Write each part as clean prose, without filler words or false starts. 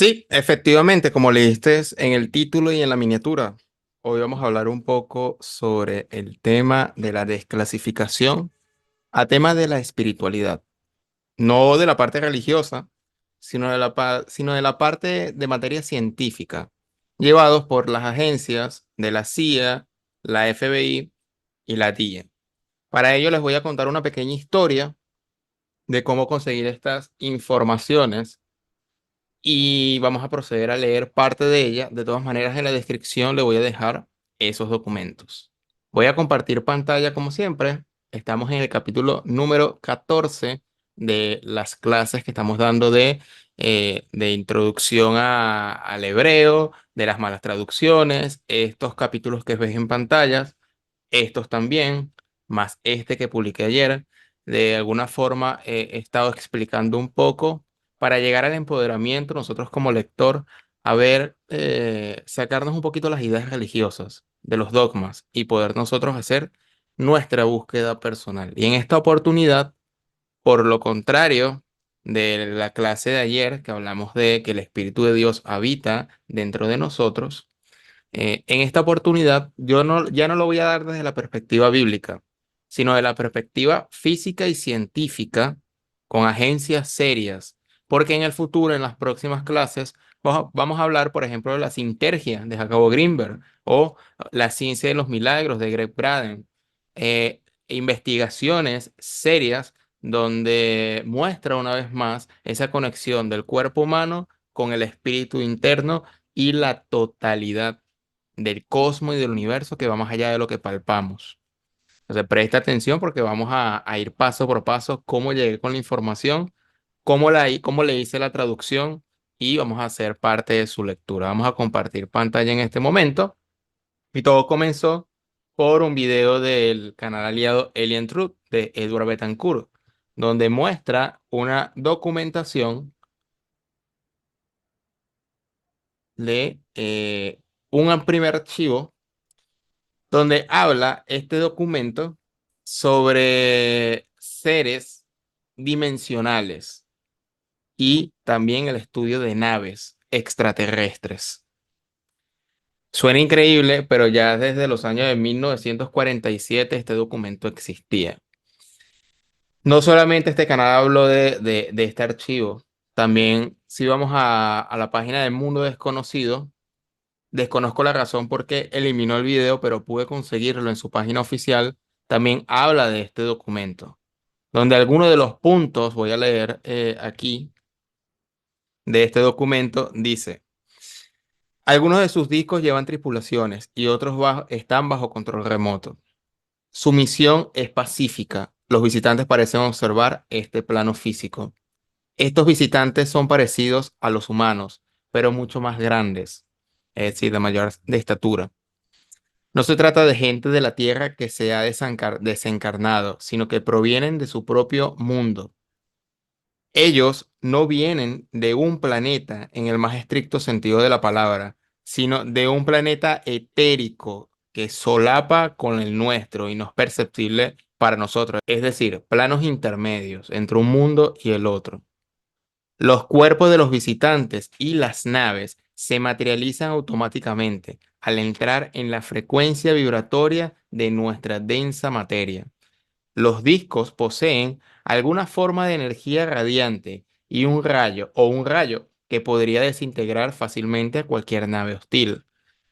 Sí, efectivamente, como leíste en el título y en la miniatura, hoy vamos a hablar un poco sobre el tema de la desclasificación a tema de la espiritualidad, no de la parte religiosa, sino de la parte de materia científica, llevados por las agencias de la CIA, la FBI y la DIA. Para ello les voy a contar una pequeña historia de cómo conseguir estas informaciones y vamos a proceder a leer parte de ella. De todas maneras, en la descripción le voy a dejar esos documentos. Voy a compartir pantalla como siempre. Estamos en el capítulo número 14 de las clases que estamos dando de introducción al hebreo, de las malas traducciones, estos capítulos que ves en pantallas, estos también, más este que publiqué ayer. De alguna forma he estado explicando un poco para llegar al empoderamiento, nosotros como lector, a ver, sacarnos un poquito las ideas religiosas de los dogmas y poder nosotros hacer nuestra búsqueda personal. Y en esta oportunidad, por lo contrario de la clase de ayer, que hablamos de que el Espíritu de Dios habita dentro de nosotros, en esta oportunidad, ya no lo voy a dar desde la perspectiva bíblica, sino de la perspectiva física y científica con agencias serias, porque en el futuro, en las próximas clases, vamos a hablar, por ejemplo, de la sintergia de Jacobo Grinberg o la ciencia de los milagros de Greg Braden, investigaciones serias donde muestra una vez más esa conexión del cuerpo humano con el espíritu interno y la totalidad del cosmos y del universo que va más allá de lo que palpamos. Entonces, presta atención porque vamos a ir paso por paso cómo llegué con la información, cómo le hice la traducción y vamos a hacer parte de su lectura. Vamos a compartir pantalla en este momento y todo comenzó por un video del canal aliado Alien Truth de Edward Betancourt, donde muestra una documentación de un primer archivo donde habla este documento sobre seres dimensionales y también el estudio de naves extraterrestres. Suena increíble, pero ya desde los años de 1947 este documento existía. No solamente este canal habló de este archivo, también si vamos a la página del Mundo Desconocido. Desconozco la razón por qué eliminó el video, pero pude conseguirlo en su página oficial. También habla de este documento, donde algunos de los puntos, voy a leer aquí, de este documento, dice, algunos de sus discos llevan tripulaciones y otros están bajo control remoto. Su misión es pacífica. Los visitantes parecen observar este plano físico. Estos visitantes son parecidos a los humanos, pero mucho más grandes, es decir, de mayor de estatura. No se trata de gente de la Tierra que se ha desencarnado, sino que provienen de su propio mundo. Ellos no vienen de un planeta en el más estricto sentido de la palabra, sino de un planeta etérico que solapa con el nuestro y no es perceptible para nosotros, es decir, planos intermedios entre un mundo y el otro. Los cuerpos de los visitantes y las naves se materializan automáticamente al entrar en la frecuencia vibratoria de nuestra densa materia. Los discos poseen alguna forma de energía radiante y un rayo que podría desintegrar fácilmente a cualquier nave hostil.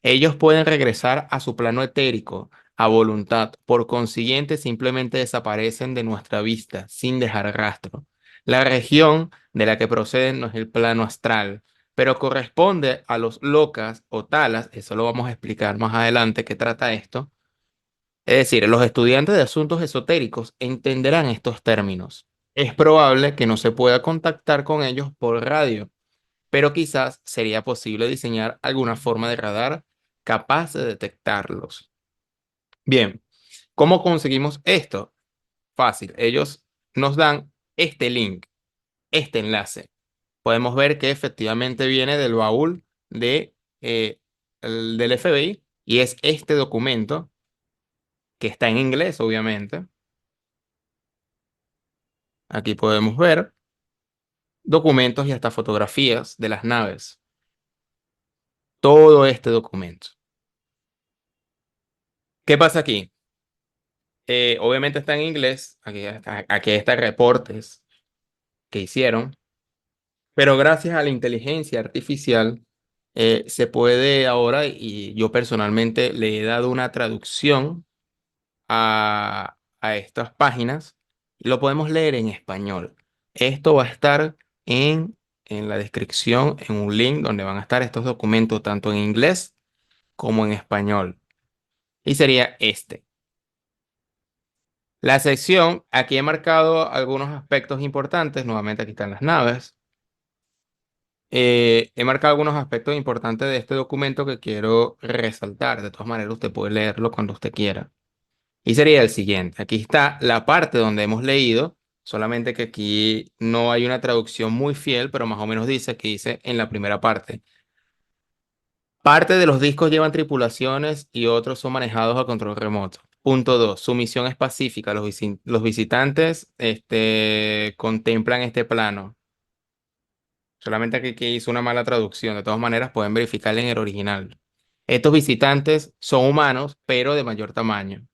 Ellos pueden regresar a su plano etérico a voluntad, por consiguiente simplemente desaparecen de nuestra vista sin dejar rastro. La región de la que proceden no es el plano astral, pero corresponde a los locas o talas, eso lo vamos a explicar más adelante qué trata esto. Es decir, los estudiantes de asuntos esotéricos entenderán estos términos. Es probable que no se pueda contactar con ellos por radio, pero quizás sería posible diseñar alguna forma de radar capaz de detectarlos. Bien, ¿cómo conseguimos esto? Fácil, ellos nos dan este link, este enlace. Podemos ver que efectivamente viene del baúl eh, del FBI y es este documento que está en inglés, obviamente. Aquí podemos ver. documentos y hasta fotografías de las naves. Todo este documento. ¿Qué pasa aquí? Obviamente está en inglés. Aquí está reportes que hicieron. Pero gracias a la inteligencia artificial se puede ahora, y yo personalmente le he dado una traducción a estas páginas y lo podemos leer en español. Esto va a estar en la descripción, en un link donde van a estar estos documentos tanto en inglés como en español. Y sería este. La sección, aquí he marcado algunos aspectos importantes. Nuevamente aquí están las naves. He marcado algunos aspectos importantes de este documento que quiero resaltar. De todas maneras, usted puede leerlo cuando usted quiera. Y sería el siguiente. Aquí está la parte donde hemos leído, solamente que aquí no hay una traducción muy fiel, pero más o menos dice que dice en la primera parte. Parte de los discos llevan tripulaciones y otros son manejados a control remoto. Punto 2. Su misión es pacífica. Los visitantes contemplan este plano. Solamente que aquí hizo una mala traducción. De todas maneras, pueden verificarla en el original. Estos visitantes son humanos, pero de mayor tamaño.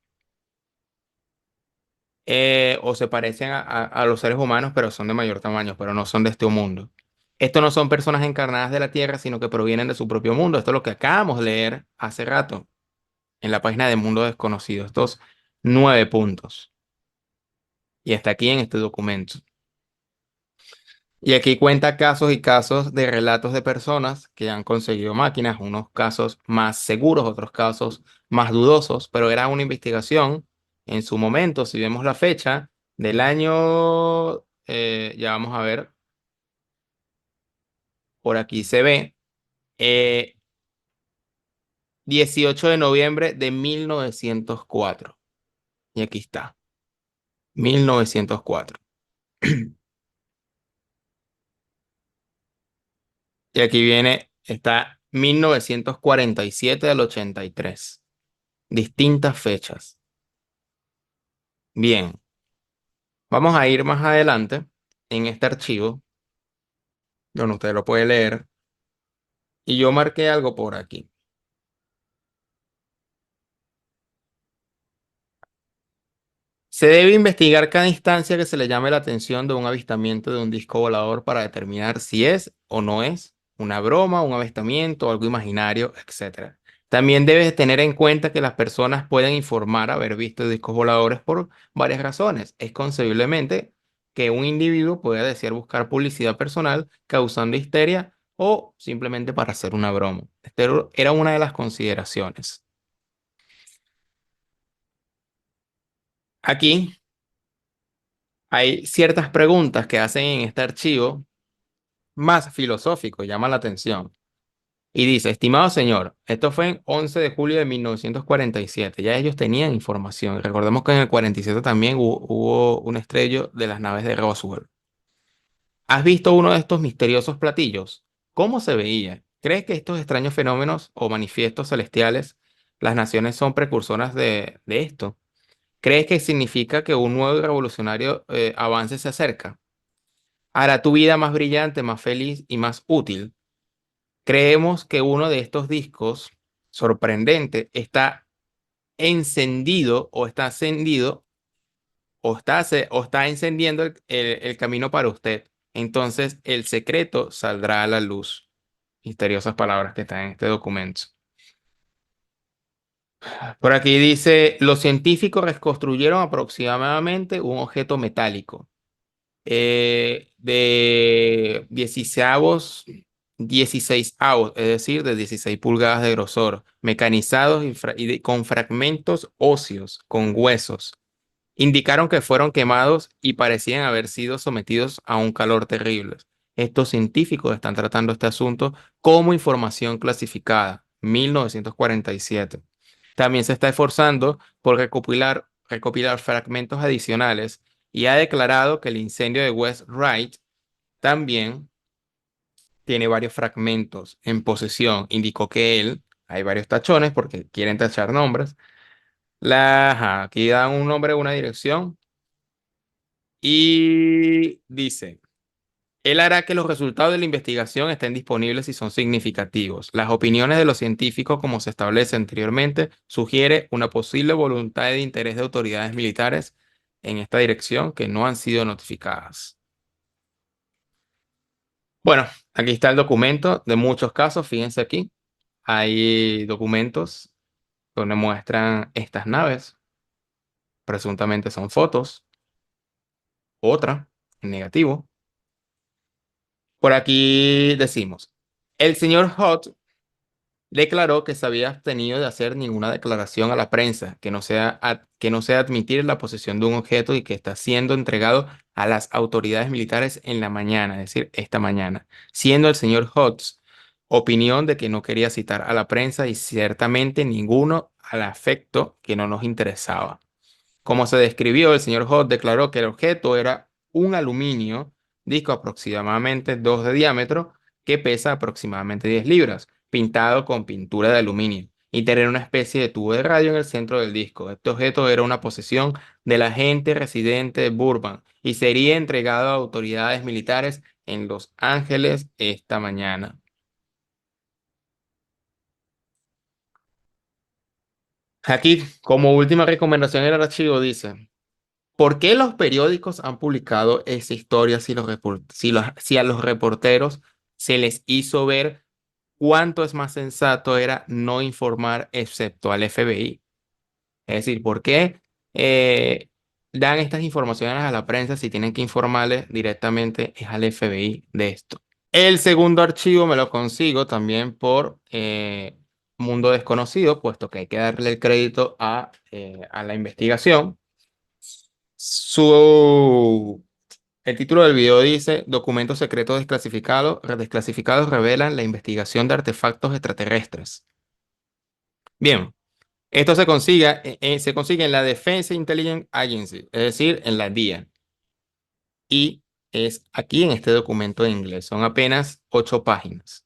O se parecen a los seres humanos, pero son de mayor tamaño, pero no son de este mundo. Estos no son personas encarnadas de la Tierra, sino que provienen de su propio mundo. Esto es lo que acabamos de leer hace rato en la página de Mundo Desconocido. Estos 9 puntos. Y está aquí en este documento. Y aquí cuenta casos y casos de relatos de personas que han conseguido máquinas, unos casos más seguros, otros casos más dudosos, pero era una investigación en su momento, si vemos la fecha del año, ya vamos a ver, por aquí se ve, eh, 18 de noviembre de 1904. Y aquí está, 1904. Y aquí viene, está 1947 al 83. Distintas fechas. Bien, vamos a ir más adelante en este archivo, donde usted lo puede leer, y yo marqué algo por aquí. Se debe investigar cada instancia que se le llame la atención de un avistamiento de un disco volador para determinar si es o no es una broma, un avistamiento, algo imaginario, etcétera. También debes tener en cuenta que las personas pueden informar haber visto discos voladores por varias razones. Es concebiblemente que un individuo pueda desear buscar publicidad personal causando histeria o simplemente para hacer una broma. Esta era una de las consideraciones. Aquí hay ciertas preguntas que hacen en este archivo más filosófico, llama la atención. Y dice, estimado señor, esto fue en 11 de julio de 1947. Ya ellos tenían información. Recordemos que en el 47 también hubo un estrello de las naves de Roswell. ¿Has visto uno de estos misteriosos platillos? ¿Cómo se veía? ¿Crees que estos extraños fenómenos o manifiestos celestiales, las naciones son precursoras de esto? ¿Crees que significa que un nuevo y revolucionario avance se acerca? ¿Hará tu vida más brillante, más feliz y más útil? Creemos que uno de estos discos sorprendente está encendido o está encendido o está encendiendo el camino para usted. Entonces el secreto saldrá a la luz. Misteriosas palabras que están en este documento. Por aquí dice, los científicos reconstruyeron aproximadamente un objeto metálico de 16 es decir, de 16 pulgadas de grosor, mecanizados con fragmentos óseos, con huesos. Indicaron que fueron quemados y parecían haber sido sometidos a un calor terrible. Estos científicos están tratando este asunto como información clasificada, 1947. También se está esforzando por recopilar fragmentos adicionales y ha declarado que el incendio de West Wright también tiene varios fragmentos en posesión. Indicó que él, hay varios tachones porque quieren tachar nombres. Ajá, aquí dan un nombre, una dirección y dice, Él hará que los resultados de la investigación estén disponibles si son significativos. Las opiniones de los científicos, como se establece anteriormente, sugiere una posible voluntad de interés de autoridades militares en esta dirección que no han sido notificadas. Bueno, aquí está el documento de muchos casos. Fíjense aquí. Hay documentos donde muestran estas naves. Presuntamente son fotos. Otra, en negativo. Por aquí decimos, el señor Hutt declaró que se había abstenido de hacer ninguna declaración a la prensa, que no sea admitir la posesión de un objeto y que está siendo entregado a las autoridades militares en la mañana, es decir, esta mañana, siendo el señor Hotz opinión de que no quería citar a la prensa y ciertamente ninguno al afecto que no nos interesaba. Como se describió, el señor Hot declaró que el objeto era un aluminio, disco aproximadamente 2 de diámetro, que pesa aproximadamente 10 libras, pintado con pintura de aluminio, y tener una especie de tubo de radio en el centro del disco. Este objeto era una posesión del agente residente de Burbank y sería entregado a autoridades militares en Los Ángeles esta mañana. Aquí, como última recomendación en el archivo, dice: ¿por qué los periódicos han publicado esa historia si a los reporteros se les hizo ver cuánto es más sensato era no informar excepto al FBI? Es decir, ¿por qué dan estas informaciones a la prensa si tienen que informarles directamente es al FBI de esto? El segundo archivo me lo consigo también por Mundo Desconocido, puesto que hay que darle el crédito a la investigación. Su El título del video dice: documentos secretos desclasificados revelan la investigación de artefactos extraterrestres. Bien, esto se consigue en la Defense Intelligence Agency, es decir, en la DIA. Y es aquí en este documento en inglés. Son apenas 8 páginas.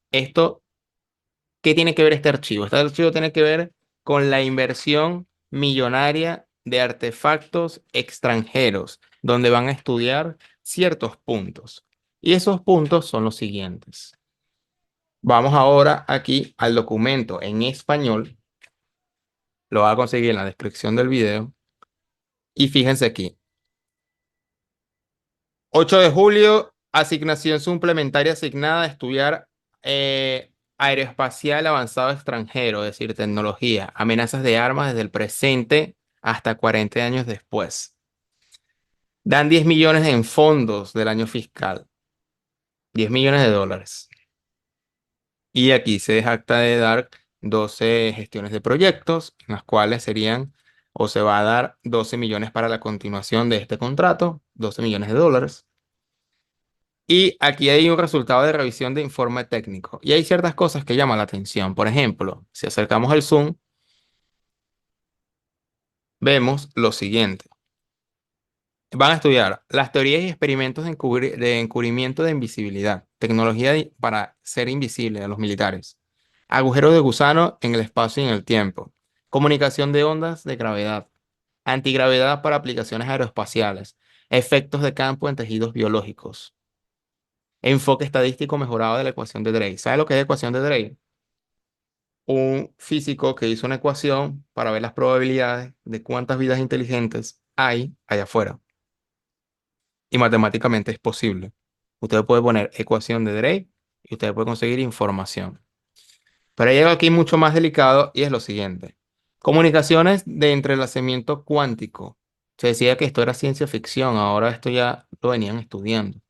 ¿Qué tiene que ver este archivo? Este archivo tiene que ver con la inversión millonaria de artefactos extranjeros, donde van a estudiar ciertos puntos. Y esos puntos son los siguientes. Vamos ahora aquí al documento en español. Lo voy a conseguir en la descripción del video. Y fíjense aquí. 8 de julio, asignación suplementaria asignada a estudiar aeroespacial avanzado extranjero, es decir, tecnología, amenazas de armas desde el presente hasta 40 años después. Dan 10 millones en fondos del año fiscal, 10 millones de dólares. Y aquí se jacta de dar 12 gestiones de proyectos, en las cuales serían, o se va a dar 12 millones para la continuación de este contrato, 12 millones de dólares. Y aquí hay un resultado de revisión de informe técnico. Y hay ciertas cosas que llaman la atención. Por ejemplo, si acercamos el zoom, vemos lo siguiente. Van a estudiar las teorías y experimentos de encubrimiento de invisibilidad, tecnología para ser invisible a los militares, agujeros de gusano en el espacio y en el tiempo, comunicación de ondas de gravedad, antigravedad para aplicaciones aeroespaciales, efectos de campo en tejidos biológicos, enfoque estadístico mejorado de la ecuación de Drake. ¿Sabe lo que es ecuación de Drake? Un físico que hizo una ecuación para ver las probabilidades de cuántas vidas inteligentes hay allá afuera. Y matemáticamente es posible. Usted puede poner ecuación de Drake y usted puede conseguir información. Pero hay algo aquí mucho más delicado y es lo siguiente. Comunicaciones de entrelazamiento cuántico. Se decía que esto era ciencia ficción, ahora esto ya lo venían estudiando.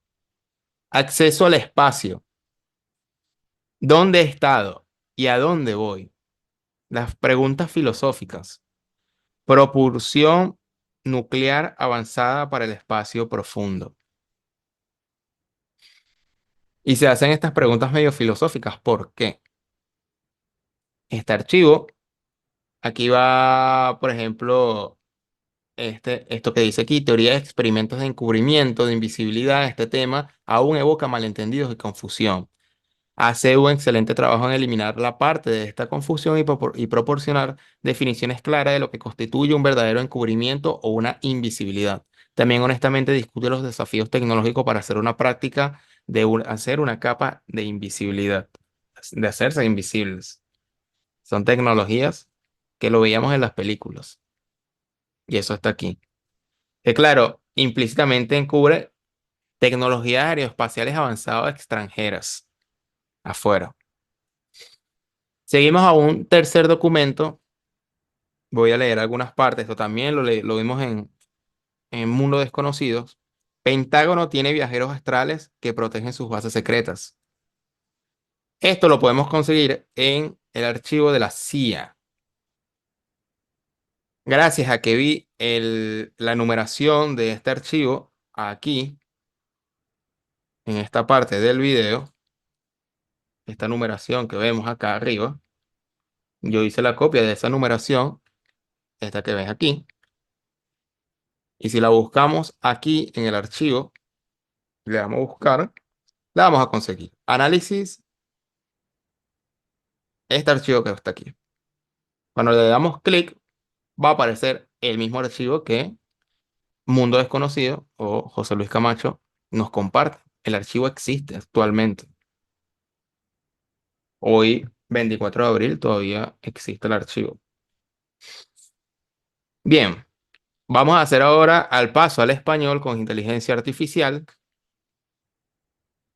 Acceso al espacio. ¿Dónde he estado y a dónde voy? Las preguntas filosóficas. Propulsión nuclear avanzada para el espacio profundo. Y se hacen estas preguntas medio filosóficas. ¿Por qué? Este archivo, aquí va, por ejemplo, esto que dice aquí: teoría de experimentos de encubrimiento, de invisibilidad. Este tema aún evoca malentendidos y confusión. Hace un excelente trabajo en eliminar la parte de esta confusión y proporcionar definiciones claras de lo que constituye un verdadero encubrimiento o una invisibilidad. También honestamente discute los desafíos tecnológicos para hacer una práctica de hacer una capa de invisibilidad, de hacerse invisibles. Son tecnologías que lo veíamos en las películas y eso está aquí. Que claro, implícitamente encubre tecnologías aeroespaciales avanzadas extranjeras afuera. Seguimos a un tercer documento. Voy a leer algunas partes. Esto también lo vimos en Mundo Desconocidos. Pentágono tiene viajeros astrales que protegen sus bases secretas. Esto lo podemos conseguir en el archivo de la CIA. Gracias a que vi la numeración de este archivo aquí, en esta parte del video, esta numeración que vemos acá arriba, yo hice la copia de esa numeración, esta que ves aquí, y si la buscamos aquí en el archivo, le damos a buscar, la vamos a conseguir. Análisis, este archivo que está aquí. Cuando le damos clic, va a aparecer el mismo archivo que Mundo Desconocido o José Luis Camacho nos comparte. El archivo existe actualmente. Hoy, 24 de abril, todavía existe el archivo. Bien, vamos a hacer ahora al paso al español con inteligencia artificial.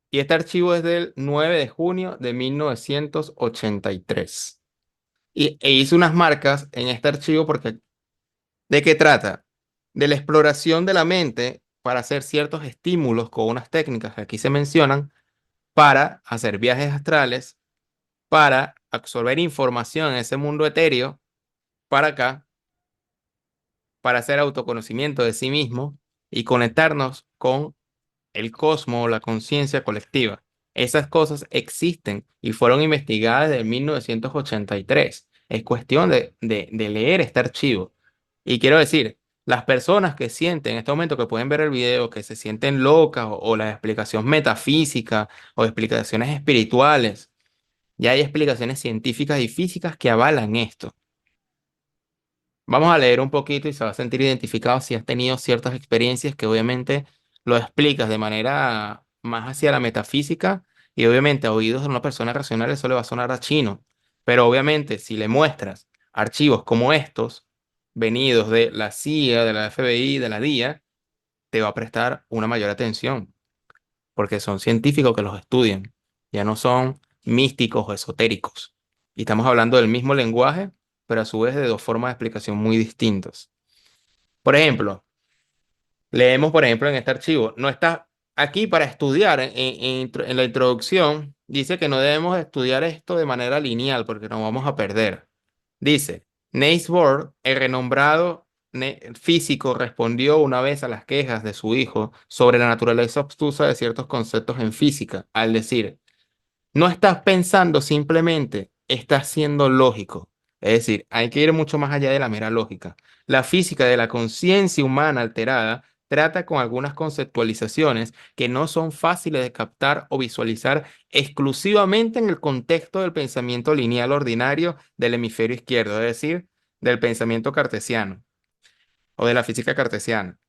Y este archivo es del 9 de junio de 1983. E hice unas marcas en este archivo porque ¿de qué trata? De la exploración de la mente para hacer ciertos estímulos con unas técnicas que aquí se mencionan para hacer viajes astrales, para absorber información en ese mundo etéreo, para acá, para hacer autoconocimiento de sí mismo y conectarnos con el cosmos o la conciencia colectiva. Esas cosas existen y fueron investigadas desde 1983. Es cuestión de leer este archivo. Y quiero decir, las personas que sienten en este momento que pueden ver el video, que se sienten locas o la explicación metafísica o explicaciones espirituales, ya hay explicaciones científicas y físicas que avalan esto. Vamos a leer un poquito y se va a sentir identificado si has tenido ciertas experiencias que obviamente lo explicas de manera más hacia la metafísica y obviamente a oídos de una persona racional eso le va a sonar a chino. Pero obviamente si le muestras archivos como estos, venidos de la CIA, de la FBI, de la DIA, te va a prestar una mayor atención porque son científicos que los estudian, ya no son místicos o esotéricos. Y estamos hablando del mismo lenguaje, pero a su vez de dos formas de explicación muy distintas. Por ejemplo, leemos, por ejemplo, en este archivo, no está aquí para estudiar, en la introducción, dice que no debemos estudiar esto de manera lineal porque nos vamos a perder. Dice, Niels Bohr, el renombrado físico, respondió una vez a las quejas de su hijo sobre la naturaleza obtusa de ciertos conceptos en física, al decir, no estás pensando simplemente, estás siendo lógico. Es decir, hay que ir mucho más allá de la mera lógica. La física de la conciencia humana alterada trata con algunas conceptualizaciones que no son fáciles de captar o visualizar exclusivamente en el contexto del pensamiento lineal ordinario del hemisferio izquierdo, es decir, del pensamiento cartesiano o de la física cartesiana.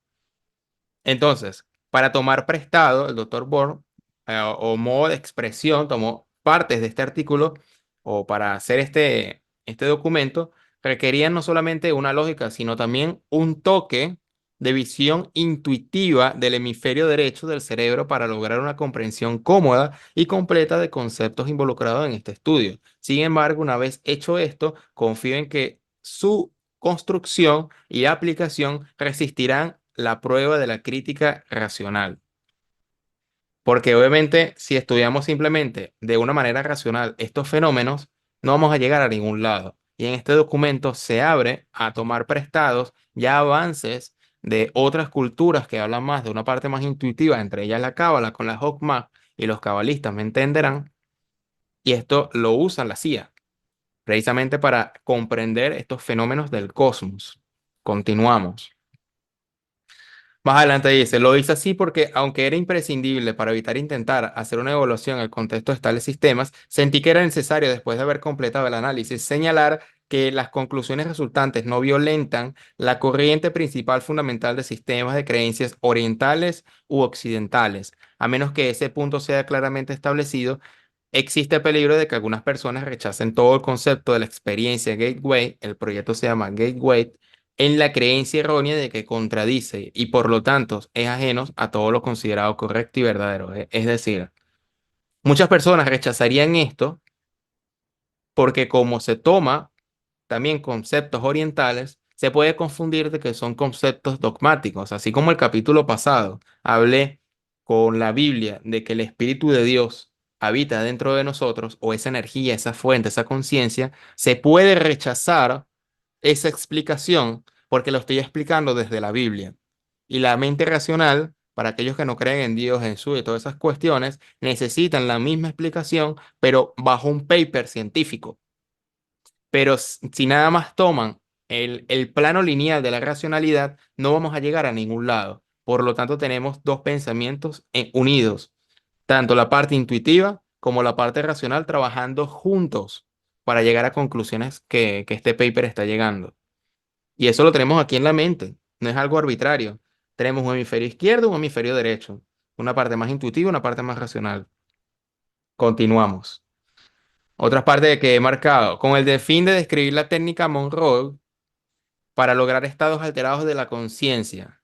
Entonces, para tomar prestado, el doctor Bohr, o modo de expresión, tomó partes de este artículo, o para hacer este documento, requerían no solamente una lógica, sino también un toque de visión intuitiva del hemisferio derecho del cerebro para lograr una comprensión cómoda y completa de conceptos involucrados en este estudio. Sin embargo, una vez hecho esto, confío en que su construcción y aplicación resistirán la prueba de la crítica racional. Porque obviamente si estudiamos simplemente de una manera racional estos fenómenos, no vamos a llegar a ningún lado. Y en este documento se abre a tomar prestados ya avances de otras culturas que hablan más de una parte más intuitiva, entre ellas la cábala con la Hokmah, y los cabalistas me entenderán. Y esto lo usa la CIA precisamente para comprender estos fenómenos del cosmos. Continuamos. Más adelante dice, lo hice así porque, aunque era imprescindible para evitar intentar hacer una evaluación al contexto de tales sistemas, sentí que era necesario, después de haber completado el análisis, señalar que las conclusiones resultantes no violentan la corriente principal fundamental de sistemas de creencias orientales u occidentales, a menos que ese punto sea claramente establecido, existe el peligro de que algunas personas rechacen todo el concepto de la experiencia Gateway, el proyecto se llama Gateway, en la creencia errónea de que contradice y por lo tanto es ajeno a todo lo considerado correcto y verdadero. Es decir, muchas personas rechazarían esto porque como se toma también conceptos orientales, se puede confundir de que son conceptos dogmáticos, así como el capítulo pasado hablé con la Biblia de que el Espíritu de Dios habita dentro de nosotros, o esa energía, esa fuente, esa conciencia, se puede rechazar esa explicación porque lo estoy explicando desde la Biblia. Y la mente racional, para aquellos que no creen en Dios, en su y todas esas cuestiones, necesitan la misma explicación, pero bajo un paper científico. Pero si nada más toman el plano lineal de la racionalidad, no vamos a llegar a ningún lado. Por lo tanto, tenemos dos pensamientos unidos, tanto la parte intuitiva como la parte racional trabajando juntos para llegar a conclusiones que este paper está llegando. Y eso lo tenemos aquí en la mente, no es algo arbitrario. Tenemos un hemisferio izquierdo, un hemisferio derecho, una parte más intuitiva, una parte más racional. Continuamos. Otras partes que he marcado, con el fin de describir la técnica Monroe para lograr estados alterados de la conciencia,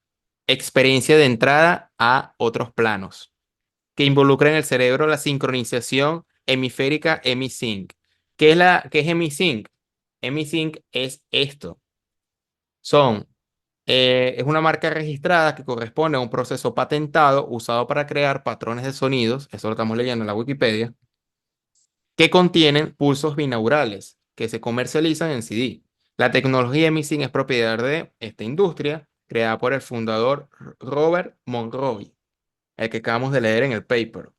experiencia de entrada a otros planos, que involucra en el cerebro la sincronización hemisférica hemisync. ¿Qué es hemisync? Hemisync es esto. Es una marca registrada que corresponde a un proceso patentado usado para crear patrones de sonidos, eso lo estamos leyendo en la Wikipedia, que contienen pulsos binaurales que se comercializan en CD. La tecnología MISIN es propiedad de esta industria, creada por el fundador Robert Monroe, el que acabamos de leer en el paper.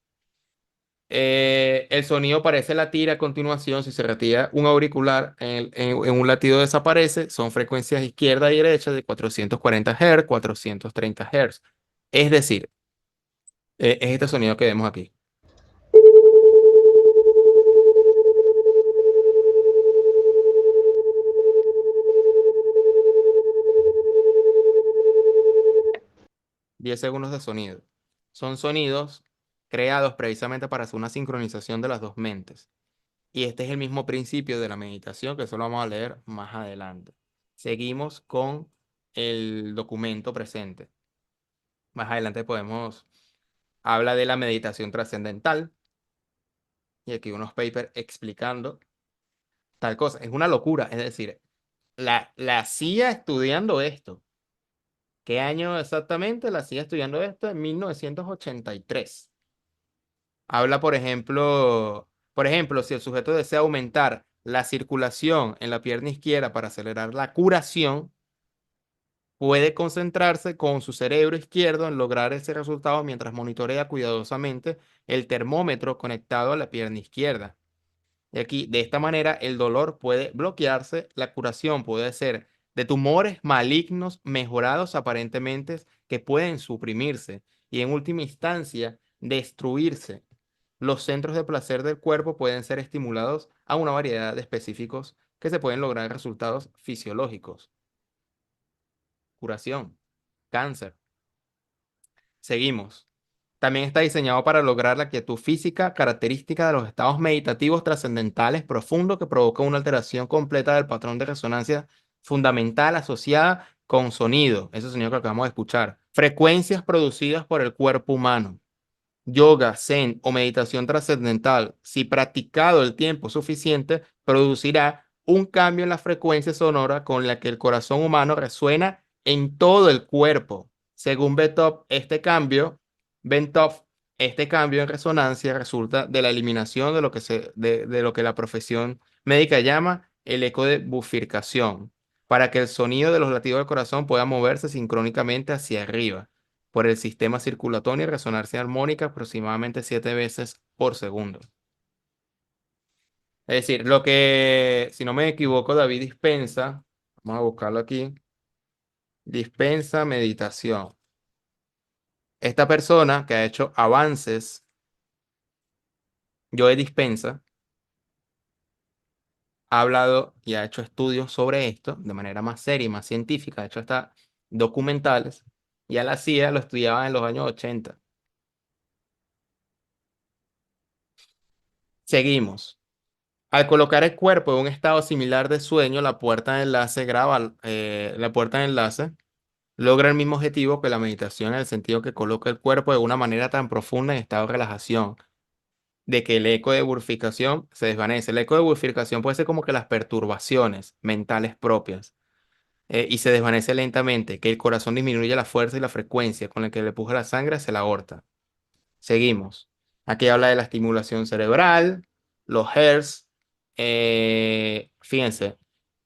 El sonido parece latir a continuación. Si se retira un auricular, en un latido desaparece. Son frecuencias izquierda y derecha de 440 Hz, 430 Hz. Es decir, es este sonido que vemos aquí. 10 segundos de sonido. Son sonidos creados precisamente para hacer una sincronización de las dos mentes. Y este es el mismo principio de la meditación, que eso lo vamos a leer más adelante. Seguimos con el documento presente. Más adelante habla de la meditación trascendental. Y aquí unos papers explicando tal cosa. Es una locura. Es decir, la CIA estudiando esto. ¿Qué año exactamente? La CIA estudiando esto en 1983. Habla, por ejemplo, si el sujeto desea aumentar la circulación en la pierna izquierda para acelerar la curación, puede concentrarse con su cerebro izquierdo en lograr ese resultado mientras monitorea cuidadosamente el termómetro conectado a la pierna izquierda. Y aquí, de esta manera, el dolor puede bloquearse, la curación puede ser de tumores malignos mejorados aparentemente que pueden suprimirse y en última instancia destruirse. Los centros de placer del cuerpo pueden ser estimulados a una variedad de específicos que se pueden lograr resultados fisiológicos. Curación, cáncer. Seguimos. También está diseñado para lograr la quietud física, característica de los estados meditativos trascendentales profundos que provocan una alteración completa del patrón de resonancia fundamental asociada con sonido, ese sonido que acabamos de escuchar, frecuencias producidas por el cuerpo humano. Yoga, zen o meditación trascendental, si practicado el tiempo suficiente, producirá un cambio en la frecuencia sonora con la que el corazón humano resuena en todo el cuerpo. Según Bentov, este cambio en resonancia resulta de la eliminación de lo que la profesión médica llama el eco de bifurcación, para que el sonido de los latidos del corazón pueda moverse sincrónicamente hacia arriba por el sistema circulatorio y resonancia armónica aproximadamente 7 veces por segundo. Es decir, lo que, si no me equivoco, David Dispensa, vamos a buscarlo aquí, Dispensa meditación. Esta persona que ha hecho avances, Joe Dispensa, ha hablado y ha hecho estudios sobre esto de manera más seria y más científica, ha hecho hasta documentales, y a la CIA lo estudiaba en los años 80. Seguimos. Al colocar el cuerpo en un estado similar de sueño, la puerta de enlace logra el mismo objetivo que la meditación en el sentido que coloca el cuerpo de una manera tan profunda en estado de relajación, de que el eco de burificación se desvanece. El eco de burificación puede ser como que las perturbaciones mentales propias y se desvanece lentamente, que el corazón disminuye la fuerza y la frecuencia con la que le puja la sangre hacia la aorta. Seguimos. Aquí habla de la estimulación cerebral, los hertz. Fíjense,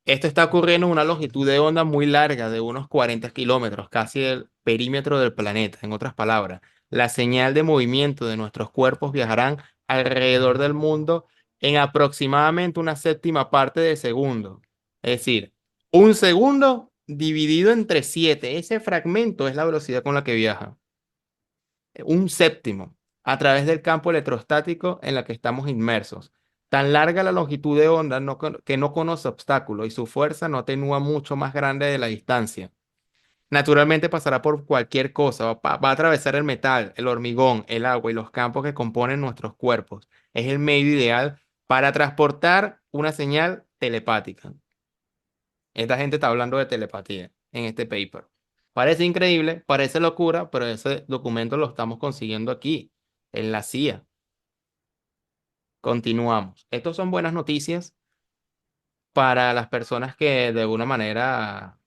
esto está ocurriendo en una longitud de onda muy larga, de unos 40 kilómetros, casi el perímetro del planeta. En otras palabras, la señal de movimiento de nuestros cuerpos viajarán alrededor del mundo en aproximadamente una séptima parte de segundo. Es decir, un segundo dividido entre 7. Ese fragmento es la velocidad con la que viaja. Un séptimo a través del campo electrostático en la que estamos inmersos. Tan larga la longitud de onda que no conoce obstáculos y su fuerza no atenúa mucho más grande de la distancia. Naturalmente pasará por cualquier cosa, va a atravesar el metal, el hormigón, el agua y los campos que componen nuestros cuerpos. Es el medio ideal para transportar una señal telepática. Esta gente está hablando de telepatía en este paper. Parece increíble, parece locura, pero ese documento lo estamos consiguiendo aquí, en la CIA. Continuamos. Estas son buenas noticias para las personas que de alguna manera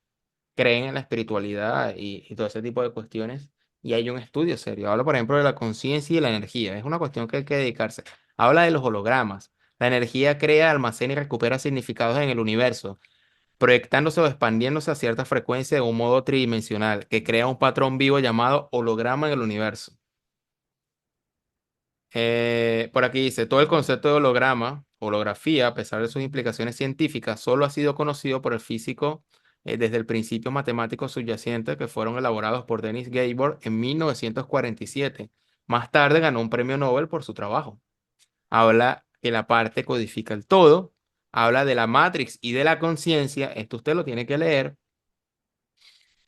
creen en la espiritualidad y todo ese tipo de cuestiones. Y hay un estudio serio. Habla, por ejemplo, de la conciencia y la energía. Es una cuestión que hay que dedicarse. Habla de los hologramas. La energía crea, almacena y recupera significados en el universo, proyectándose o expandiéndose a cierta frecuencia de un modo tridimensional, que crea un patrón vivo llamado holograma en el universo. Por aquí dice, todo el concepto de holograma, holografía, a pesar de sus implicaciones científicas, solo ha sido conocido por el físico desde el principio matemáticos subyacentes que fueron elaborados por Dennis Gabor en 1947. Más tarde ganó un premio Nobel por su trabajo. Habla que la parte codifica el todo, habla de la Matrix y de la conciencia, esto usted lo tiene que leer.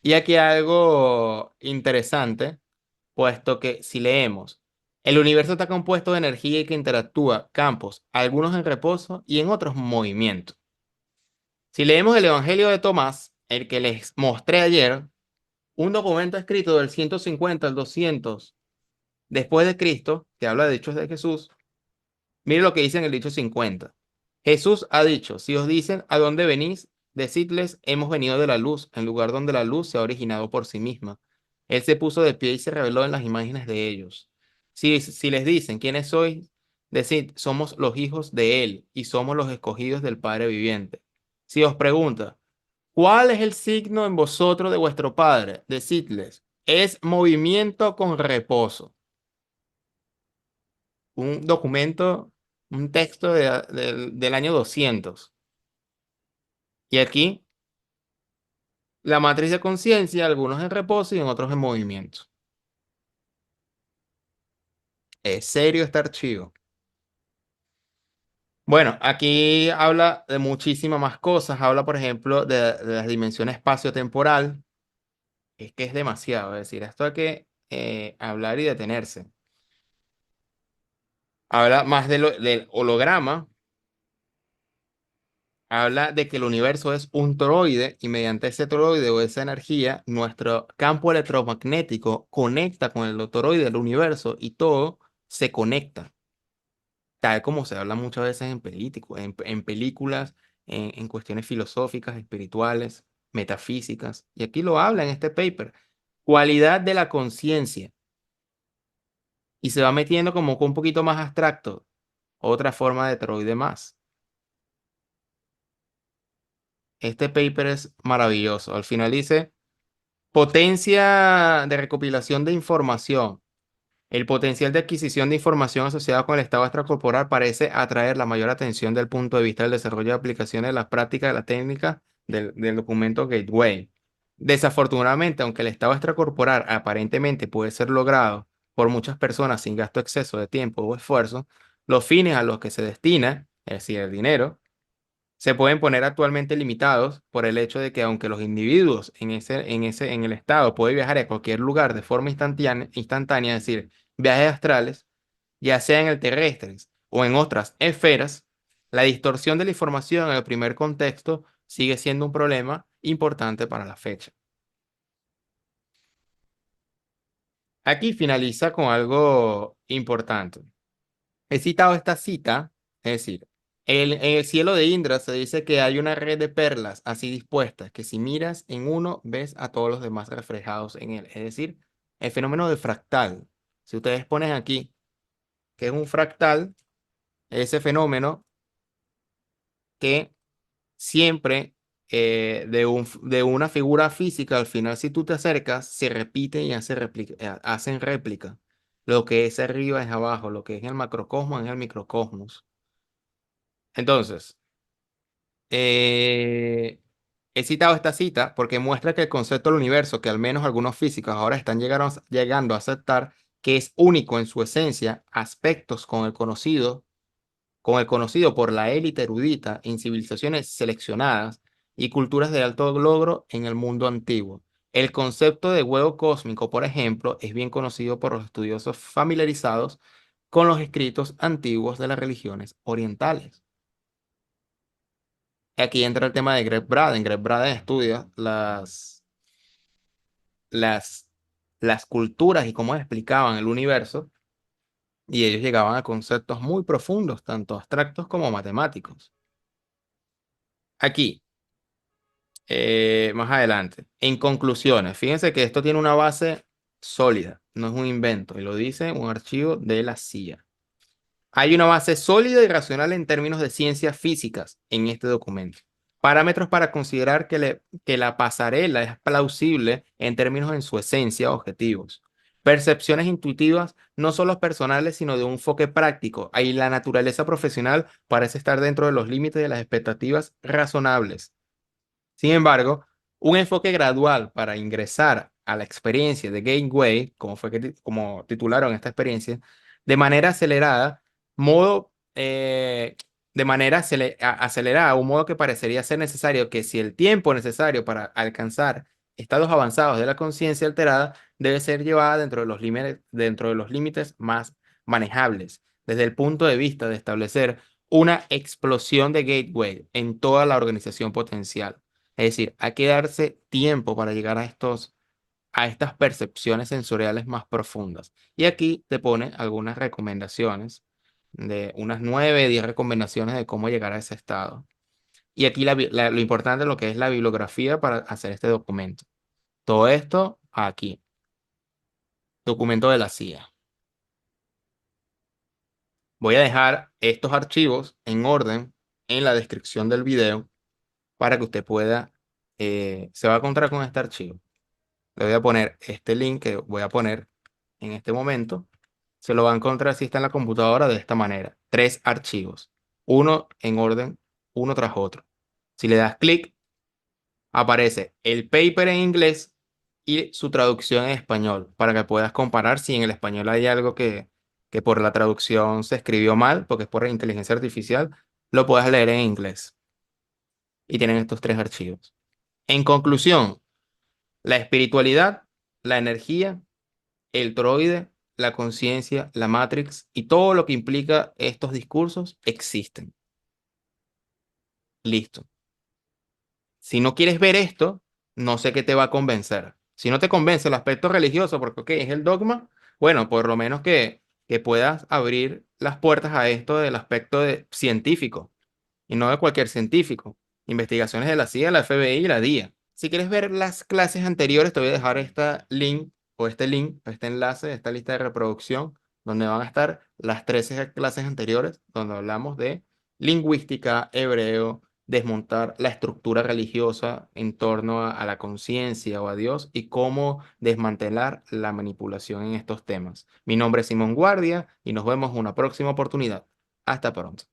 Y aquí hay algo interesante, puesto que si leemos, el universo está compuesto de energía y que interactúa campos, algunos en reposo y en otros en movimiento. Si leemos el Evangelio de Tomás, el que les mostré ayer, un documento escrito del 150 al 200 después de Cristo, que habla de hechos de Jesús, mire lo que dice en el dicho 50. Jesús ha dicho, si os dicen a dónde venís, decidles, hemos venido de la luz, en lugar donde la luz se ha originado por sí misma. Él se puso de pie y se reveló en las imágenes de ellos. Si les dicen, ¿quiénes sois? Decid, somos los hijos de Él y somos los escogidos del Padre viviente. Si os pregunta, ¿cuál es el signo en vosotros de vuestro Padre? Decidles, es movimiento con reposo. Un documento, un texto del año 200. Y aquí, la matriz de conciencia, algunos en reposo y en otros en movimiento. Es serio este archivo. Bueno, aquí habla de muchísimas más cosas. Habla, por ejemplo, de las dimensiones espacio-temporal. Es que es demasiado. Es decir, esto hay que hablar y detenerse. Habla más del holograma. Habla de que el universo es un toroide y mediante ese toroide o esa energía, nuestro campo electromagnético conecta con el toroide del universo y todo se conecta, tal como se habla muchas veces en películas, en cuestiones filosóficas, espirituales, metafísicas. Y aquí lo habla en este paper. Cualidad de la conciencia. Y se va metiendo como que un poquito más abstracto, otra forma de toroide más. Este paper es maravilloso. Al final dice... Potencia de recopilación de información. El potencial de adquisición de información asociado con el estado extracorporal parece atraer la mayor atención del punto de vista del desarrollo de aplicaciones de las prácticas de la técnica del documento Gateway. Desafortunadamente, aunque el estado extracorporal aparentemente puede ser logrado por muchas personas sin gasto exceso de tiempo o esfuerzo, los fines a los que se destina, es decir, el dinero, se pueden poner actualmente limitados por el hecho de que aunque los individuos en el estado pueden viajar a cualquier lugar de forma instantánea, es decir, viajes astrales, ya sean el terrestres o en otras esferas, la distorsión de la información en el primer contexto sigue siendo un problema importante para la fecha. Aquí finaliza con algo importante. He citado esta cita, es decir, en el cielo de Indra se dice que hay una red de perlas así dispuestas, que si miras en uno, ves a todos los demás reflejados en él. Es decir, el fenómeno de fractal. Si ustedes ponen aquí que es un fractal, ese fenómeno que siempre de una figura física, al final si tú te acercas, se repite y hacen réplica. Lo que es arriba es abajo, lo que es el macrocosmos es el microcosmos. Entonces, eh, he citado esta cita porque muestra que el concepto del universo, que al menos algunos físicos ahora están llegando a aceptar, que es único en su esencia, aspectos con el conocido por la élite erudita en civilizaciones seleccionadas y culturas de alto logro en el mundo antiguo. El concepto de huevo cósmico, por ejemplo, es bien conocido por los estudiosos familiarizados con los escritos antiguos de las religiones orientales. Aquí entra el tema de Greg Braden. Greg Braden estudia las, las culturas y cómo explicaban el universo, y ellos llegaban a conceptos muy profundos, tanto abstractos como matemáticos. Aquí, más adelante, en conclusiones, fíjense que esto tiene una base sólida, no es un invento, y lo dice un archivo de la CIA. Hay una base sólida y racional en términos de ciencias físicas en este documento. Parámetros para considerar que la pasarela es plausible en términos en su esencia objetivos. Percepciones intuitivas no solo personales, sino de un enfoque práctico. Ahí la naturaleza profesional parece estar dentro de los límites de las expectativas razonables. Sin embargo, un enfoque gradual para ingresar a la experiencia de Gateway, como titularon esta experiencia, de manera acelerada, modo, de manera acelerada, un modo que parecería ser necesario que si el tiempo necesario para alcanzar estados avanzados de la conciencia alterada debe ser llevada dentro de los límites más manejables, desde el punto de vista de establecer una explosión de gateway en toda la organización potencial. Es decir, hay que darse tiempo para llegar a estas percepciones sensoriales más profundas. Y aquí te pone algunas recomendaciones, de unas 9, 10 recomendaciones de cómo llegar a ese estado. Y aquí lo importante es lo que es la bibliografía para hacer este documento. Todo esto aquí, documento de la CIA. Voy a dejar estos archivos en orden en la descripción del video para que usted pueda, se va a encontrar con este archivo. Le voy a poner este link que voy a poner en este momento. Se lo va a encontrar si está en la computadora de esta manera. 3 archivos. Uno en orden, uno tras otro. Si le das clic, aparece el paper en inglés y su traducción en español para que puedas comparar si en el español hay algo que por la traducción se escribió mal, porque es por inteligencia artificial, lo puedas leer en inglés. Y tienen estos 3 archivos. En conclusión, la espiritualidad, la energía, el toroide, la conciencia, la Matrix y todo lo que implica estos discursos existen. Listo. Si no quieres ver esto, no sé qué te va a convencer. Si no te convence el aspecto religioso, porque ok, es el dogma, bueno, por lo menos que puedas abrir las puertas a esto del aspecto científico y no de cualquier científico. Investigaciones de la CIA, la FBI y la DIA. Si quieres ver las clases anteriores, te voy a dejar este link, este enlace, esta lista de reproducción, donde van a estar las 13 clases anteriores, donde hablamos de lingüística, hebreo, desmontar la estructura religiosa en torno a la conciencia o a Dios y cómo desmantelar la manipulación en estos temas. Mi nombre es Simón Guardia y nos vemos en una próxima oportunidad. Hasta pronto.